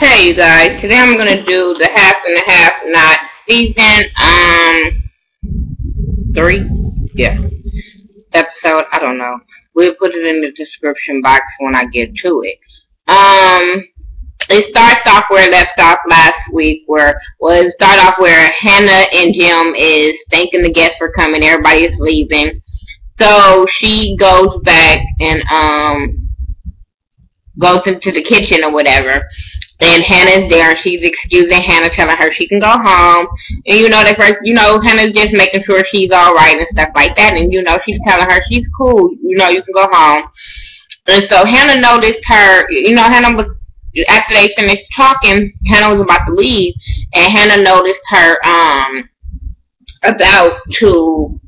Hey you guys, today I'm gonna do the half and a half not season 3. Yeah. Episode, I don't know. We'll put it in the description box when I get to it. It starts off where it left off last week it started off where Hannah and Jim is thanking the guests for coming, everybody is leaving. So she goes back and goes into the kitchen or whatever. And Hannah's there, and she's excusing Hannah, telling her she can go home. And Hannah's just making sure she's all right and stuff like that. And she's telling her she's cool. You can go home. And so Hannah noticed her. Hannah was, after they finished talking, Hannah was about to leave, and Hannah noticed her about to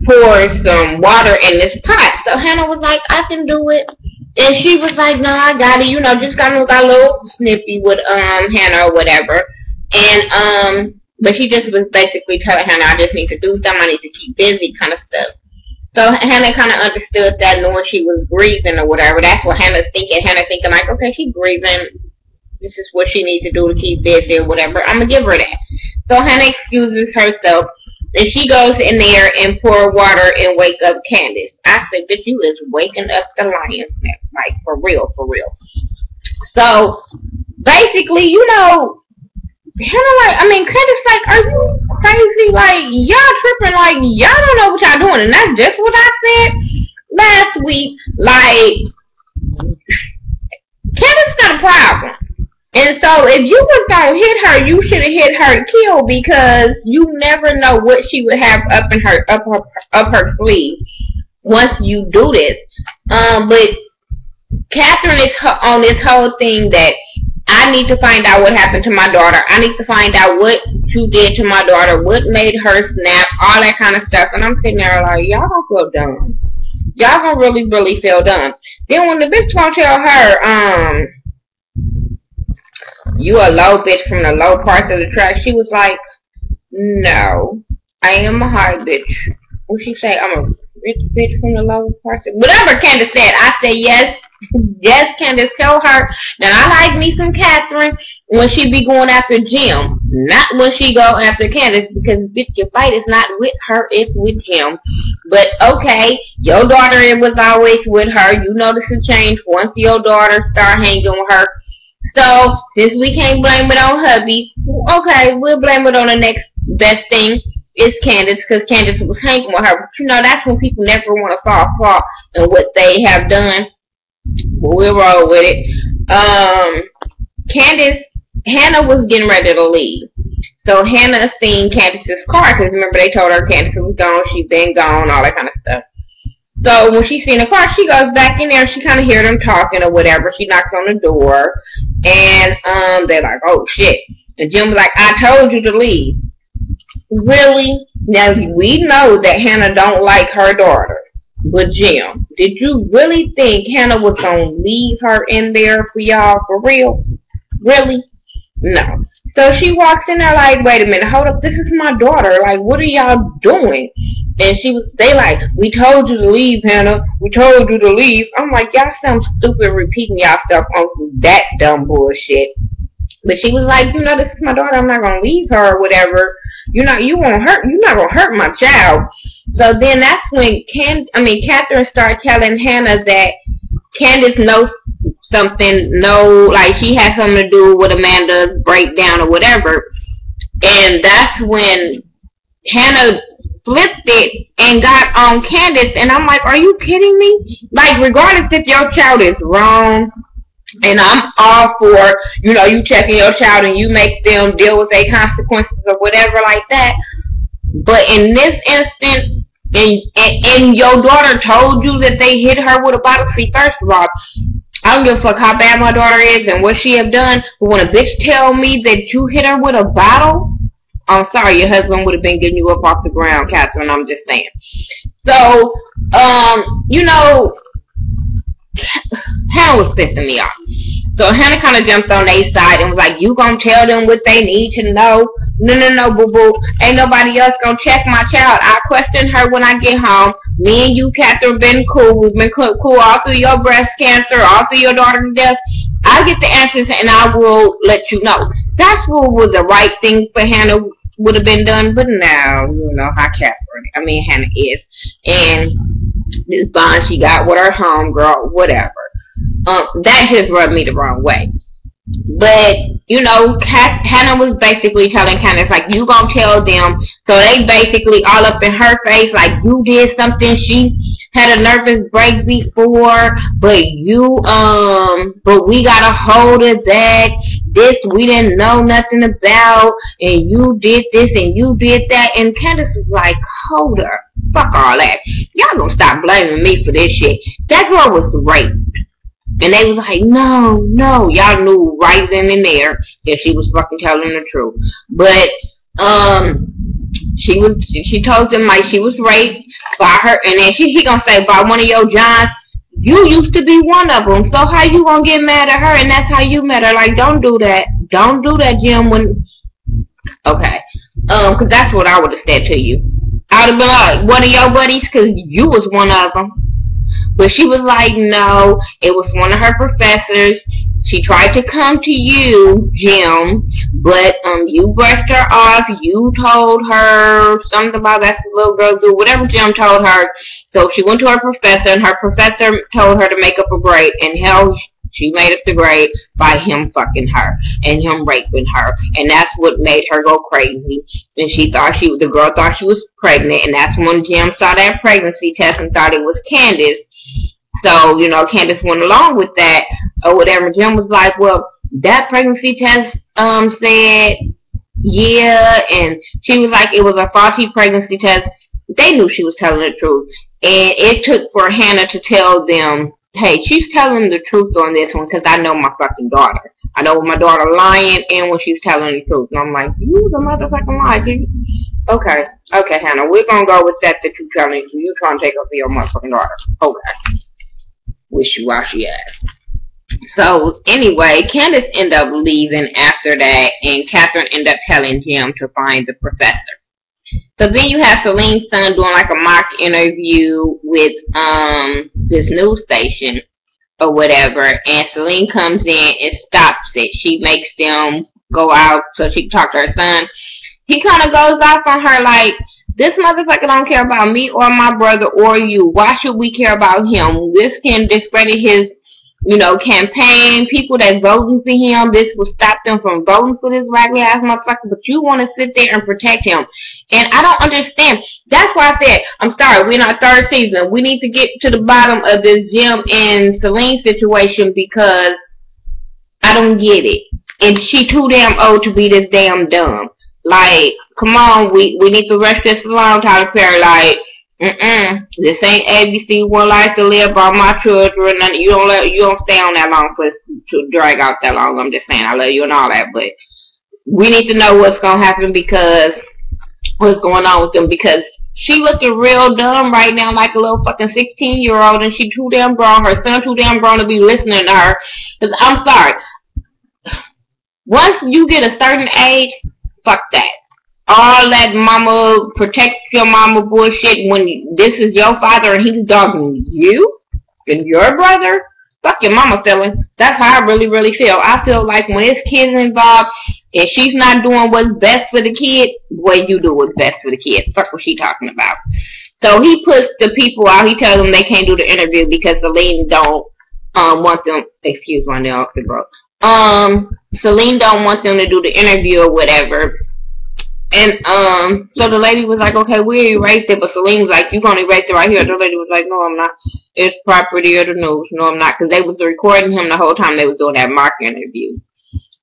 pour some water in this pot. So Hannah was like, I can do it. And she was like, no, I got it. Just got a little snippy with Hannah or whatever. And but she just was basically telling Hannah, I just need to do something, I need to keep busy kind of stuff. So Hannah kind of understood that, knowing she was grieving or whatever. That's what Hannah's thinking. Hannah thinking like, okay, she's grieving. This is what she needs to do to keep busy or whatever. I'm going to give her that. So Hannah excuses herself. And she goes in there and pour water and wake up Candace. I said, bitch, you is waking up the lions. Like, for real, for real. So, basically, Candace like, are you crazy? Like, y'all tripping. Like, y'all don't know what y'all doing. And that's just what I said last week. Like, Candace got a problem. And so, if you was gonna hit her, you should have hit her to kill, because you never know what she would have up her sleeve once you do this. But Catherine is on this whole thing that I need to find out what happened to my daughter. I need to find out what you did to my daughter, what made her snap, all that kind of stuff. And I'm sitting there like, y'all gonna feel dumb. Y'all gonna really, really feel dumb. Then when the bitch gonna tell her, you a low bitch from the low parts of the track, she was like, no, I am a high bitch. What she say? I'm a rich bitch from the low parts of... Whatever Candace said, I said yes. Yes, Candace, tell her that I like me some Catherine when she be going after Jim, not when she go after Candace, because bitch, your fight is not with her, it's with Jim. But okay, your daughter was always with her. You notice a change once your daughter start hanging with her. So, since we can't blame it on hubby, okay, we'll blame it on the next best thing. It's Candace, because Candace was hanging with her. But that's when people never want to fall in what they have done. But we'll roll with it. Hannah was getting ready to leave. So, Hannah seen Candace's car, because remember they told her Candace was gone, she been gone, all that kind of stuff. So when she seen the car, she goes back in there. She kind of hear them talking or whatever. She knocks on the door, and they're like, "Oh shit!" And Jim was like, "I told you to leave." Really? Now we know that Hannah don't like her daughter, but Jim, did you really think Hannah was gonna leave her in there for y'all for real? Really? No. So she walks in there like, wait a minute, hold up, this is my daughter. Like, what are y'all doing? And they like, we told you to leave, Hannah. We told you to leave. I'm like, y'all sound stupid repeating y'all stuff on that dumb bullshit. But she was like, this is my daughter. I'm not gonna leave her or whatever. You're not gonna hurt my child. So then that's when Catherine started telling Hannah that Candace knows something, like she had something to do with Amanda's breakdown or whatever. And that's when Hannah flipped it and got on Candace, and I'm like, are you kidding me? Like, regardless if your child is wrong, and I'm all for, you checking your child and you make them deal with their consequences or whatever like that. But in this instance, and your daughter told you that they hit her with a bottle. See, first of all, I don't give a fuck how bad my daughter is and what she have done, but when a bitch tell me that you hit her with a bottle, I'm sorry, your husband would have been getting you up off the ground, Catherine. I'm just saying. So, Hannah was pissing me off. So Hannah kind of jumped on their side and was like, you gonna tell them what they need to know? No, boo-boo. Ain't nobody else gonna check my child. I question her when I get home. Me and you, Catherine, been cool. We've been cool all through your breast cancer, all through your daughter's death. I'll get the answers and I will let you know. That's what was the right thing for Hannah would have been done, but now you know how Hannah is, and this bond she got with her homegirl, whatever. That just rubbed me the wrong way. But you know, Hannah was basically telling Candace like, you gonna tell them. So they basically all up in her face like, you did something. She had a nervous break before, but but we got a hold of that. This we didn't know nothing about, and you did this and you did that. And Candace was like, hold up, fuck all that. Y'all gonna stop blaming me for this shit. That girl was raped. And they was like, no, y'all knew right then and there that she was fucking telling the truth. But she told them like she was raped by her, and then he gonna say by one of your Johns. You used to be one of them, so how you gonna get mad at her? And that's how you met her. Like, don't do that, Jim. Okay, cause that's what I would have said to you. I would have been like, one of your buddies, cause you was one of them. But she was like, no, it was one of her professors. She tried to come to you, Jim, but you brushed her off. You told her something about that little girl do whatever Jim told her. So she went to her professor, and her professor told her to make up a grade. And hell, she made up the grade by him fucking her and him raping her. And that's what made her go crazy. And the girl thought she was pregnant. And that's when Jim saw that pregnancy test and thought it was Candace. So, you know, Candace went along with that or whatever. Jim was like, well, that pregnancy test said, yeah. And she was like, it was a faulty pregnancy test. They knew she was telling the truth. And it took for Hannah to tell them, hey, she's telling the truth on this one because I know my fucking daughter. I know my daughter lying and when she's telling the truth. And I'm like, you the motherfucking lie, dude. Okay, Hannah, we're going to go with that you telling the truth. You trying to take up for your motherfucking daughter. Okay. Wishy-washy ass. So, anyway, Candace ended up leaving after that, and Catherine ended up telling Jim to find the professor. So then you have Celine's son doing like a mock interview with this news station or whatever, and Celine comes in and stops it. She makes them go out so she can talk to her son. He kind of goes off on her like, this motherfucker don't care about me or my brother or you. Why should we care about him? This can discredit his, you know, campaign. People that's voting for him, this will stop them from voting for this raggedy ass motherfucker. But you want to sit there and protect him. And I don't understand. That's why I said, I'm sorry, we're in our third season. We need to get to the bottom of this Jim and Celine situation because I don't get it. And she too damn old to be this damn dumb. Like, come on, we need to rush this along, Tyler Perry. Like, this ain't ABC One Life to Live by my children. And you don't stay on that long for to drag out that long. I'm just saying, I love you and all that, but we need to know what's gonna happen because what's going on with them because she looking real dumb right now, like a little fucking 16-year-old, and she too damn grown. Her son too damn grown to be listening to her. Cause I'm sorry, once you get a certain age. Fuck that. All that mama, protect your mama bullshit when this is your father and he's dogging you and your brother. Fuck your mama feelings. That's how I really, really feel. I feel like when this kid's involved and she's not doing what's best for the kid, boy, you do what's best for the kid. Fuck what she talking about. So he puts the people out. He tells them they can't do the interview because Celine don't want them. Excuse my nail, bro. Celine don't want them to do the interview or whatever. And so the lady was like, okay, we erased it, but Celine was like, you gonna erase it right here. The lady was like, no, I'm not. It's property of the news. No, I'm not, because they was recording him the whole time they was doing that mock interview.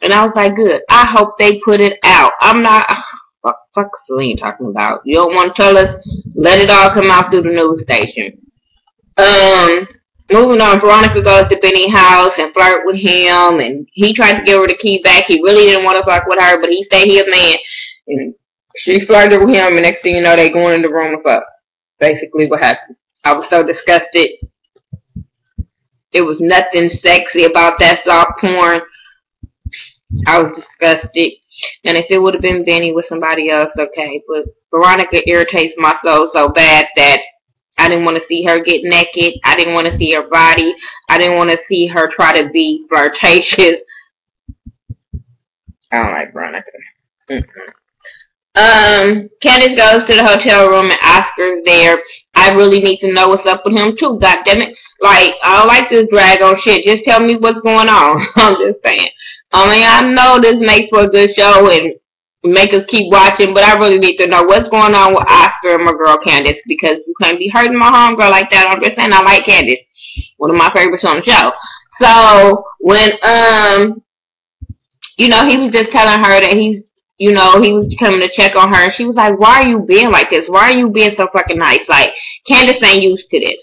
And I was like, good. I hope they put it out. I'm not. Fuck Celine talking about. You don't want to tell us? Let it all come out through the news station. Moving on, Veronica goes to Benny's house and flirt with him, and he tried to give her the key back. He really didn't want to fuck with her, but he said he a man. And she flirted with him, and next thing you know, they going in the room to fuck. Basically what happened. I was so disgusted. There was nothing sexy about that soft porn. I was disgusted. And if it would have been Benny with somebody else, okay. But Veronica irritates my soul so bad that I didn't want to see her get naked. I didn't want to see her body. I didn't want to see her try to be flirtatious. I don't like Veronica. Candace goes to the hotel room and Oscar's there. I really need to know what's up with him too, god damn it. Like, I don't like this drag on shit. Just tell me what's going on. I'm just saying. I mean, I know this makes for a good show and make us keep watching, but I really need to know what's going on with Oscar and my girl Candace, because you can't be hurting my homegirl like that. I'm just saying I like Candace. One of my favorites on the show. So, when, he was just telling her that he was coming to check on her, and she was like, why are you being like this? Why are you being so fucking nice? Like, Candace ain't used to this.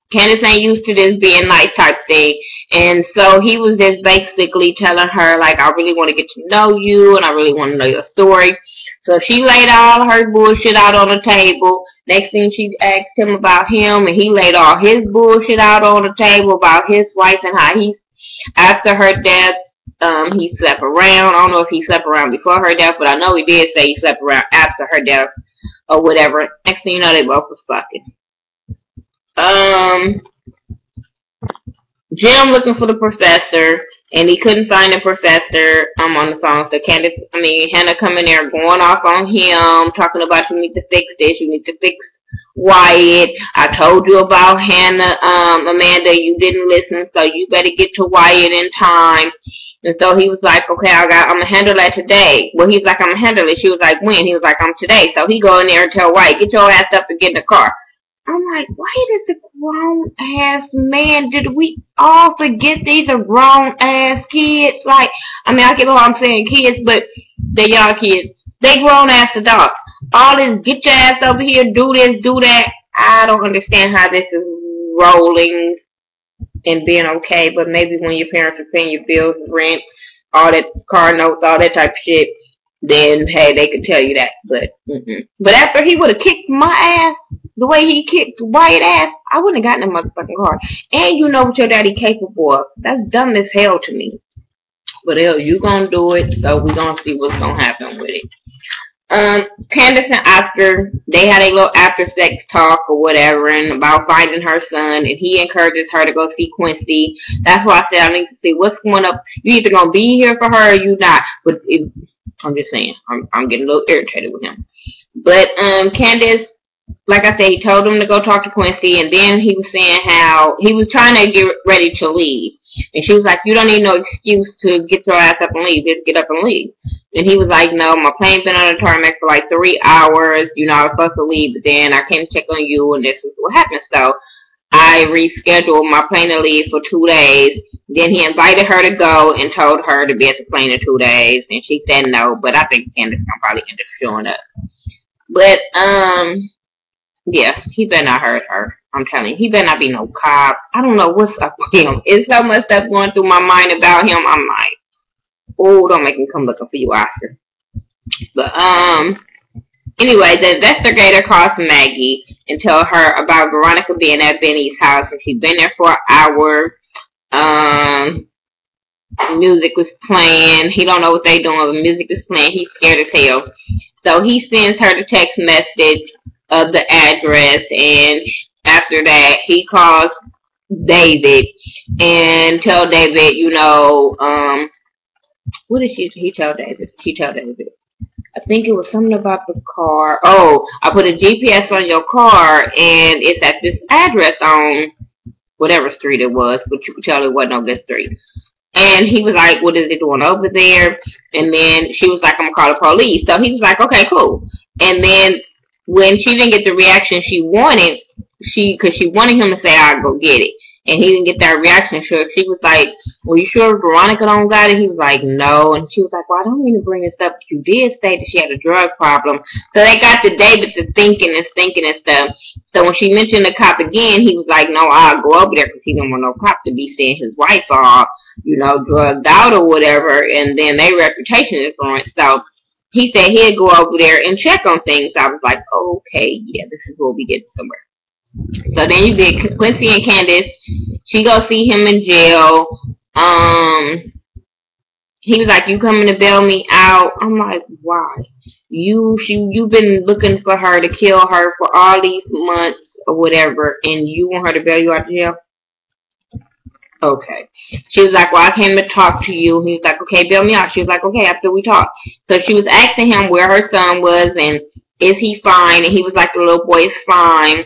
Candace ain't used to this being nice type thing. And so he was just basically telling her, like, I really want to get to know you, and I really want to know your story. So she laid all her bullshit out on the table. Next thing she asked him about him, and he laid all his bullshit out on the table about his wife and how he, after her death, he slept around. I don't know if he slept around before her death, but I know he did say he slept around after her death or whatever. Next thing you know, they both was fucking. Jim looking for the professor, and he couldn't find the professor on the phone. So Hannah coming there going off on him, talking about you need to fix this, you need to fix Wyatt. I told you about Hannah, Amanda, you didn't listen, so you better get to Wyatt in time. And so he was like, okay, I'm going to handle that today. Well, he's like, I'm going to handle it. She was like, when? He was like, I'm today. So he go in there and tell Wyatt, get your ass up and get in the car. I'm like, Wyatt is a grown-ass man. Did we all forget these are grown-ass kids? Like, I get what I'm saying, kids, but they're young kids. They grown-ass adults. All this, get your ass over here, do this, do that. I don't understand how this is rolling and being okay, but maybe when your parents are paying your bills, rent, all that, car notes, all that type of shit, then, hey, they could tell you that. But after he would have kicked my ass the way he kicked Wyatt ass, I wouldn't have gotten a motherfucking car. And you know what your daddy capable of. That's dumb as hell to me. But hell, you gonna do it, so we gonna see what's gonna happen with it. Candace and Oscar, they had a little after sex talk or whatever, and about finding her son, and he encourages her to go see Quincy. That's why I said I need to see what's going up. You either gonna be here for her or you not. But I'm just saying, I'm getting a little irritated with him. But Candace, like I said, he told him to go talk to Quincy, and then he was saying how he was trying to get ready to leave. And she was like, you don't need no excuse to get your ass up and leave. Just get up and leave. And he was like, no, my plane's been on the tarmac for like 3 hours. I was supposed to leave, but then I came to check on you, and this is what happened. So I rescheduled my plane to leave for 2 days. Then he invited her to go and told her to be at the plane in 2 days. And she said no, but I think Candace gonna probably end up showing up. But, yeah, he better not hurt her. I'm telling you, he better not be no cop. I don't know what's up with him. It's so much stuff going through my mind about him. I'm like, oh, don't make him come looking for you, Oscar. But, anyway, the investigator calls Maggie and tell her about Veronica being at Benny's house, and she's been there for an hour. Music was playing. He don't know what they doing, but music is playing. He's scared as hell. So he sends her the text message of the address, and after that he calls David and tell David, what did he tell David? She tell David, I think it was something about the car. Oh, I put a GPS on your car and it's at this address on whatever street it was, but you could tell it wasn't on this street. And he was like, what is it doing over there? And then she was like, I'm going to call the police. So he was like, okay, cool. And then when she didn't get the reaction she wanted, because she wanted him to say, I'll go get it. And he didn't get that reaction. So she was like, well, you sure Veronica don't got it? He was like, no. And she was like, well, I don't mean to bring this up, but you did say that she had a drug problem. So they got to David to thinking and stuff. So when she mentioned the cop again, he was like, no, I'll go over there, because he didn't want no cop to be seeing his wife all, drugged out or whatever. And then their reputation is ruined. So he said he'd go over there and check on things. I was like, okay, yeah, this is where we get somewhere. So then you get Quincy and Candace. She go see him in jail. he was like, you coming to bail me out? I'm like, why? You've been looking for her to kill her for all these months or whatever, and you want her to bail you out of jail? Okay. She was like, well, I came to talk to you. He was like, okay, bail me out. She was like, okay, after we talk. So she was asking him where her son was and is he fine? And he was like, the little boy's fine.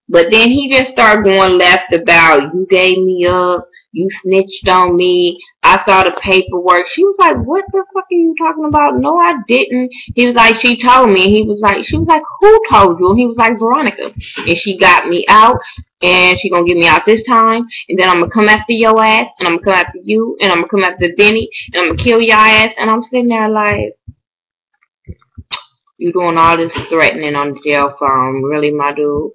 But then he just started going left about, you gave me up, you snitched on me, I saw the paperwork. She was like, what the fuck are you talking about? No, I didn't. He was like, she told me. She was like, who told you? And he was like, Veronica. And she got me out, and she gonna get me out this time, and then I'm gonna come after your ass, and I'm gonna come after you, and I'm gonna come after Benny, and I'm gonna kill your ass. And I'm sitting there like, you doing all this threatening on the jail phone, really, my dude?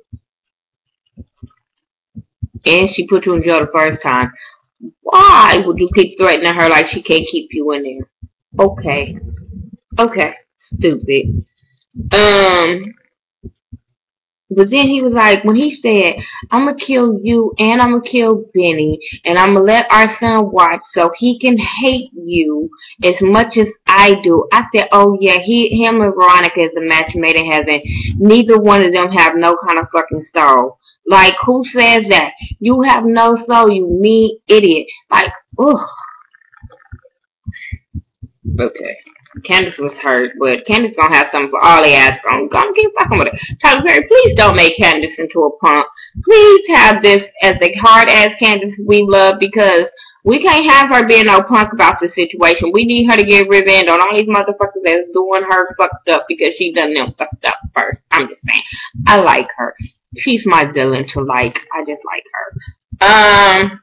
And she put you in jail the first time. Why would you keep threatening her like she can't keep you in there? Okay. Okay. Stupid. But then he was like, when he said, I'm going to kill you and I'm going to kill Benny and I'm going to let our son watch so he can hate you as much as I do. I said, oh yeah, him and Veronica is a match made in heaven. Neither one of them have no kind of fucking soul. Like, who says that? You have no soul, you mean idiot. Like, ugh. Okay. Candace was hurt, but Candace gonna have something for all they ask on. Gonna keep fucking with her. Tyler Perry, please don't make Candace into a punk. Please have this as a hard ass Candace we love, because we can't have her being no punk about the situation. We need her to get revenge on all these motherfuckers that's doing her fucked up because she done them fucked up first. I'm just saying. I like her. She's my villain to like. I just like her.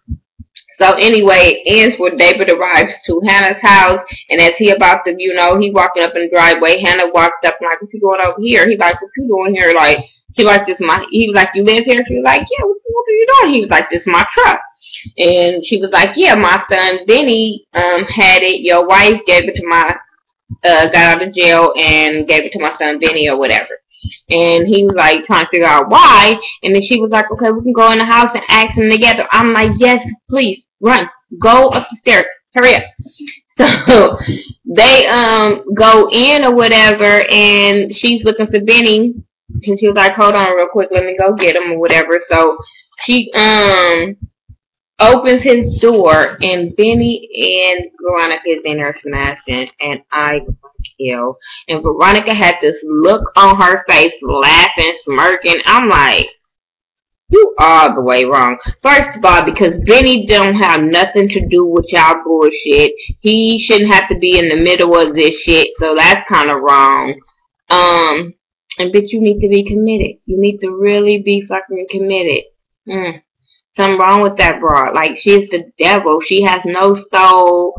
So anyway, it ends where David arrives to Hannah's house, and as he about to, he walking up in the driveway, Hannah walks up and like, what you doing over here? He like, what you doing here? Like, he was like, you live here? She was like, yeah, what are you doing? He was like, this is my truck. And she was like, yeah, my son Benny had it. Your wife gave it to got out of jail and gave it to my son Benny or whatever. And he was like trying to figure out why. And then she was like, okay, we can go in the house and ask them together. I'm like, yes, please, run. Go up the stairs. Hurry up. So they go in or whatever, and she's looking for Benny. And she was like, hold on real quick, let me go get him or whatever. So she opens his door, and Benny and Veronica is in there smashing, and I was like, ew. And Veronica had this look on her face, laughing, smirking. I'm like, you all the way wrong. First of all, because Benny don't have nothing to do with y'all bullshit. He shouldn't have to be in the middle of this shit, so that's kind of wrong. And bitch, you need to be committed. You need to really be fucking committed. Something wrong with that broad. Like, she's the devil. She has no soul,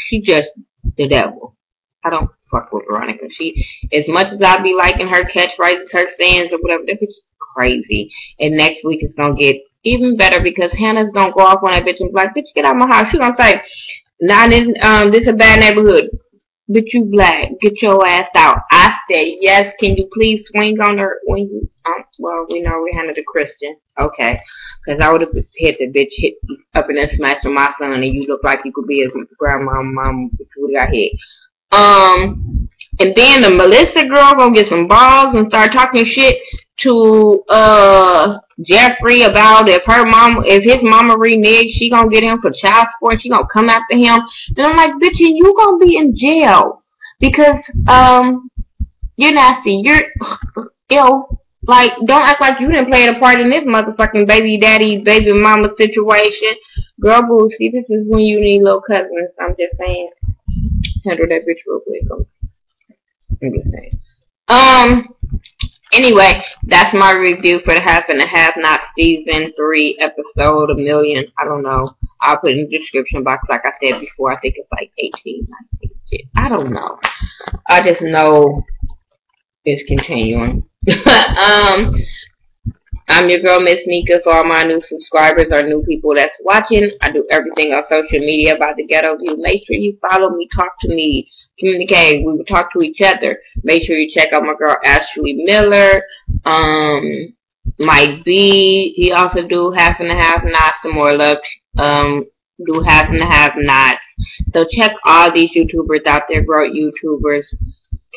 she just the devil. I don't fuck with Veronica. She, as much as I be liking her catchphrases, her sayings or whatever, that bitch is crazy. And next week it's gonna get even better because Hannah's gonna go off on that bitch and be like, bitch, get out of my house. She gonna say, nah, this is a bad neighborhood. Bitch, you black. Get your ass out. I said, yes, can you please swing on her when you, well, we know Rihanna the Christian. Okay. Because I would have hit the bitch hit up and then smashed on my son, and you look like you could be his grandma, mom, if you would have got hit. And then the Melissa girl gonna get some balls and start talking shit to Jeffrey about if his mama reneged, she gonna get him for child support. She gonna come after him. And I'm like, bitch, you gonna be in jail because you're nasty. You're ill. Like, don't act like you didn't play a part in this motherfucking baby daddy, baby mama situation. Girl, boo, see, this is when you need little cousins. I'm just saying. Handle that bitch real quick. I'm just saying. Anyway, that's my review for the Half and a Half Not Season 3 episode 1,000,000. I don't know. I'll put it in the description box like I said before. I think it's like 18, 19 shit. I don't know. I just know it's continuing. I'm your girl, Miss Nika. For all my new subscribers or new people that's watching, I do everything on social media about the Ghetto View. Make sure you follow me, talk to me, communicate. We will talk to each other. Make sure you check out my girl Ashley Miller, Mike B. He also do Half and a Half Not, some more love do have and have nots. So check all these YouTubers out there, growth YouTubers.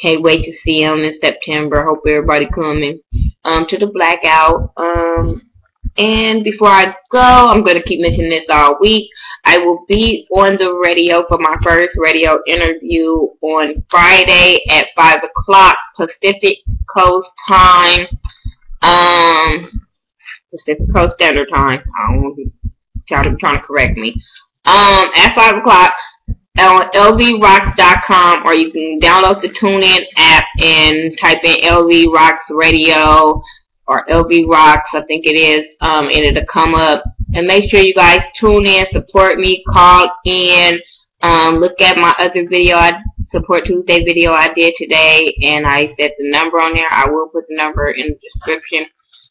Can't wait to see them in September. Hope everybody coming to the blackout. And before I go, I'm going to keep mentioning this all week. I will be on the radio for my first radio interview on Friday at 5 o'clock Pacific Coast Time. Pacific Coast Standard Time. I don't want y'all trying to correct me. At 5 o'clock on lvrocks.com, or you can download the TuneIn app and type in LV Rocks Radio or LV Rocks, I think it is, and it'll come up. And make sure you guys tune in, support me, call in, look at my other video, Support Tuesday video I did today, and I set the number on there. I will put the number in the description.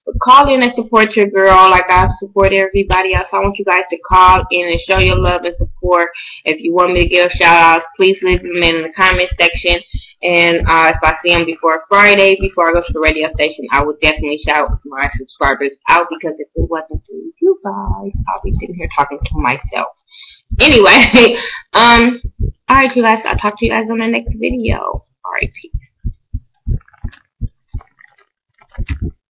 But call in and support your girl like I support everybody else. I want you guys to call in and show your love and support. If you want me to give shout outs, please leave them in the comment section. And if I see them before Friday, before I go to the radio station, I would definitely shout my subscribers out, because if it wasn't for you guys, I'll be sitting here talking to myself. Anyway, alright you guys, I'll talk to you guys on the next video. Alright, peace.